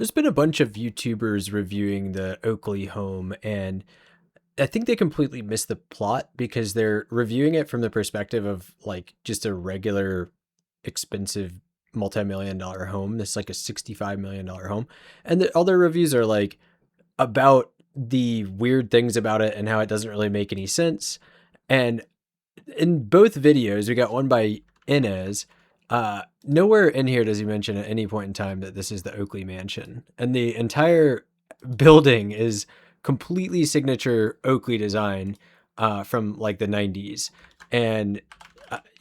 There's been a bunch of YouTubers reviewing the Oakley home, and I think they completely missed the plot because they're reviewing it from the perspective of like just a regular expensive multi-million dollar home. This like a $65 million home. And all their reviews are like about the weird things about it and how it doesn't really make any sense. And in both videos, we got one by Inez. Nowhere in here does he mention at any point in time that this is the Oakley Mansion. And the entire building is completely signature Oakley design from like the 90s. And,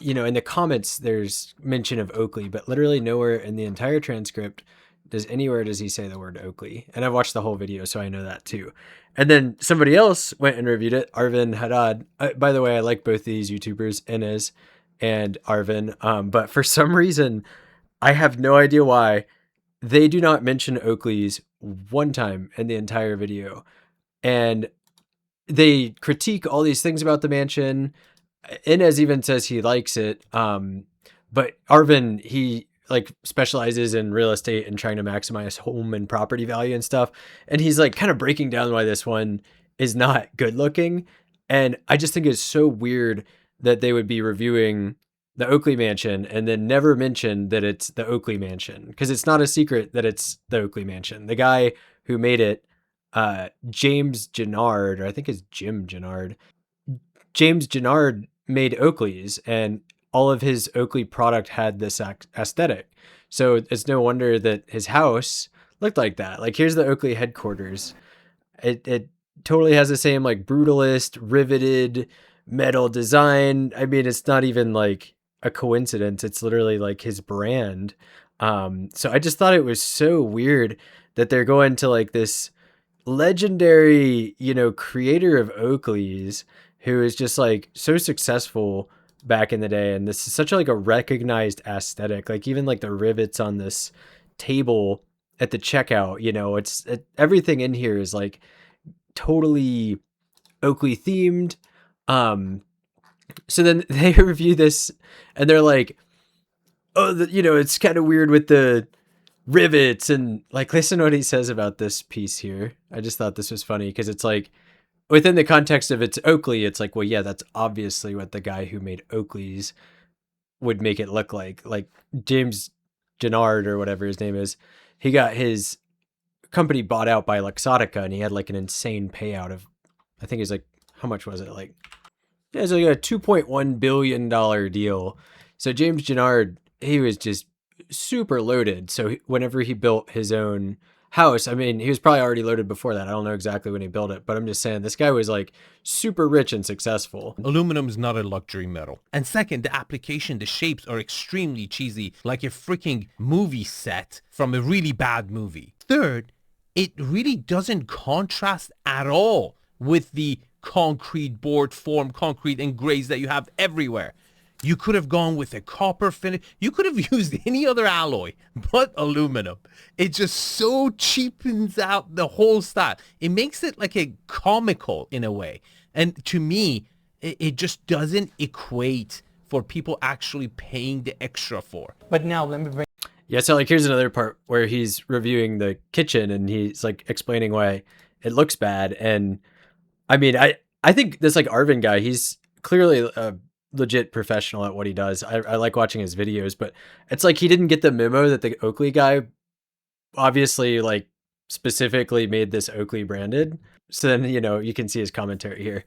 in the comments, there's mention of Oakley, but literally nowhere in the entire transcript does he say the word Oakley. And I've watched the whole video, so I know that too. And then somebody else went and reviewed it, Arvin Haddad. By the way, I like both these YouTubers, Inez and Arvin. But for some reason, I have no idea why, they do not mention Oakley's one time in the entire video. And they critique all these things about the mansion. Inez even says he likes it. But Arvin, he like specializes in real estate and trying to maximize home and property value and stuff. And he's like kind of breaking down why this one is not good looking. And I just think it's so weird that they would be reviewing the Oakley Mansion and then never mention that it's the Oakley Mansion, because it's not a secret that it's the Oakley Mansion. The guy who made it, James Jannard, or I think it's Jim Jannard. James Jannard made Oakley's, and all of his Oakley product had this aesthetic. So it's no wonder that his house looked like that. Like, here's the Oakley headquarters. It totally has the same like brutalist, riveted metal design. I mean, it's not even like a coincidence. It's literally like his brand. So I just thought it was so weird that they're going to like this legendary, creator of Oakley's, who is just like so successful back in the day. And this is such like a recognized aesthetic. Like even like the rivets on this table at the checkout, everything in here is like totally Oakley themed. So then they review this and they're like, oh, it's kind of weird with the rivets. And like, listen to what he says about this piece here. I just thought this was funny because it's like, within the context of it's Oakley, it's like, well, yeah, that's obviously what the guy who made Oakley's would make it look like. Like James Jannard or whatever his name is, he got his company bought out by Luxottica, and he had like an insane payout of, I think it's like, how much was it? Like, it was like a $2.1 billion deal. So James Jannard, he was just super loaded. So whenever he built his own house, I mean, he was probably already loaded before that. I don't know exactly when he built it, but I'm just saying this guy was like super rich and successful. Aluminum is not a luxury metal. And second, the application, the shapes are extremely cheesy, like a freaking movie set from a really bad movie. Third, it really doesn't contrast at all with the concrete board form, concrete and grays that you have everywhere. You could have gone with a copper finish. You could have used any other alloy but aluminum. It just so cheapens out the whole style. It makes it like a comical in a way. And to me, it just doesn't equate for people actually paying the extra for. But now let me bring... Yeah, so like here's another part where he's reviewing the kitchen and he's like explaining why it looks bad. And I mean, I think this like Arvin guy, he's clearly a legit professional at what he does. I like watching his videos, but it's like he didn't get the memo that the Oakley guy obviously like specifically made this Oakley branded. So then, you can see his commentary here.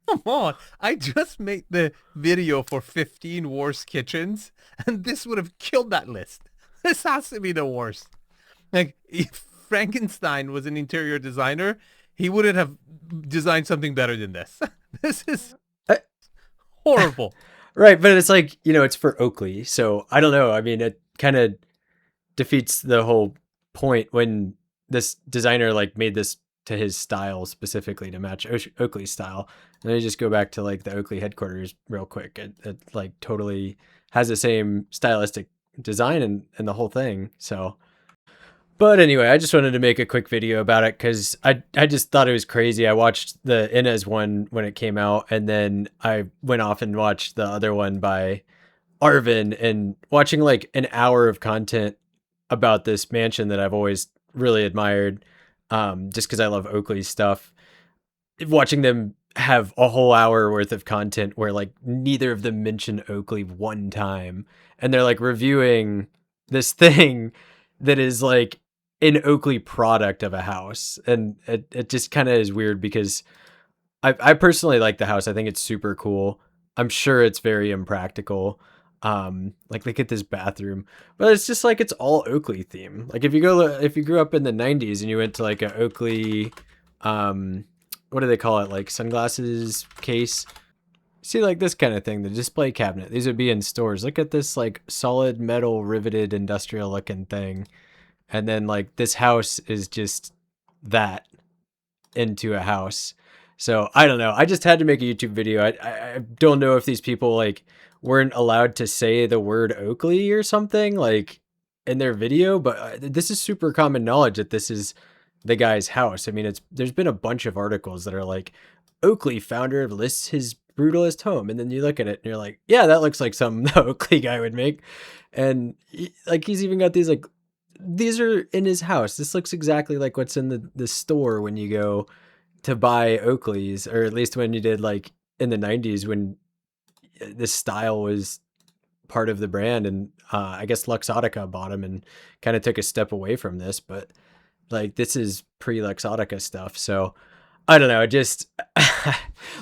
Come on, I just made the video for 15 worst kitchens, and this would have killed that list. This has to be the worst. Like, if Frankenstein was an interior designer, he wouldn't have designed something better than this. This is horrible. Right, but it's like, it's for Oakley, so I don't know. I mean, it kind of defeats the whole point when this designer like made this to his style specifically to match Oakley's style. And then you just go back to like the Oakley headquarters real quick. It like totally has the same stylistic design and the whole thing. So, but anyway, I just wanted to make a quick video about it because I just thought it was crazy. I watched the Inez one when it came out, and then I went off and watched the other one by Arvin, and watching like an hour of content about this mansion that I've always really admired, just because I love Oakley's stuff. Watching them have a whole hour worth of content where like neither of them mention Oakley one time, and they're like reviewing this thing that is like an Oakley product of a house, and it just kind of is weird because I personally like the house. I think it's super cool. I'm sure it's very impractical. Like look at this bathroom, but it's just like it's all Oakley theme. Like if you grew up in the '90s and you went to like a Oakley, um, what do they call it? Like sunglasses case. See like this kind of thing, the display cabinet. These would be in stores. Look at this like solid metal riveted industrial looking thing, and then like this house is just that into a house. So I don't know. I just had to make a YouTube video. I don't know if these people like weren't allowed to say the word Oakley or something like in their video, but this is super common knowledge that this is the guy's house. I mean, there's been a bunch of articles that are like Oakley founder lists his brutalist home, and then you look at it and you're like, yeah, that looks like something the Oakley guy would make. And like he's even got these like these are in his house. This looks exactly like what's in the store when you go to buy Oakleys, or at least when you did like in the '90s when this style was part of the brand. And I guess Luxottica bought him and kind of took a step away from this, but like this is pre Luxottica stuff. So I don't know. Just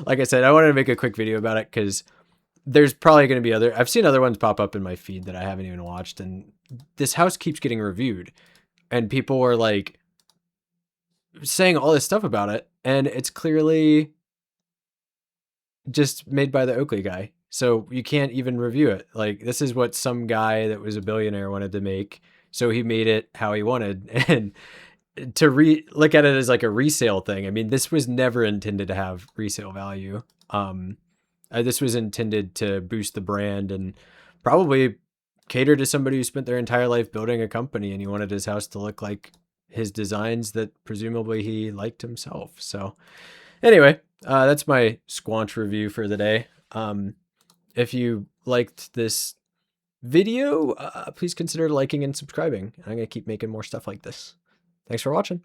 like I said, I wanted to make a quick video about it because there's probably going to be I've seen other ones pop up in my feed that I haven't even watched, and this house keeps getting reviewed, and people are like saying all this stuff about it, and it's clearly just made by the Oakley guy. So you can't even review it. Like this is what some guy that was a billionaire wanted to make. So he made it how he wanted. And to look at it as like a resale thing. I mean, this was never intended to have resale value. This was intended to boost the brand and probably cater to somebody who spent their entire life building a company and he wanted his house to look like his designs that presumably he liked himself. So anyway, that's my squanch review for the day. If you liked this video, please consider liking and subscribing. I'm going to keep making more stuff like this. Thanks for watching.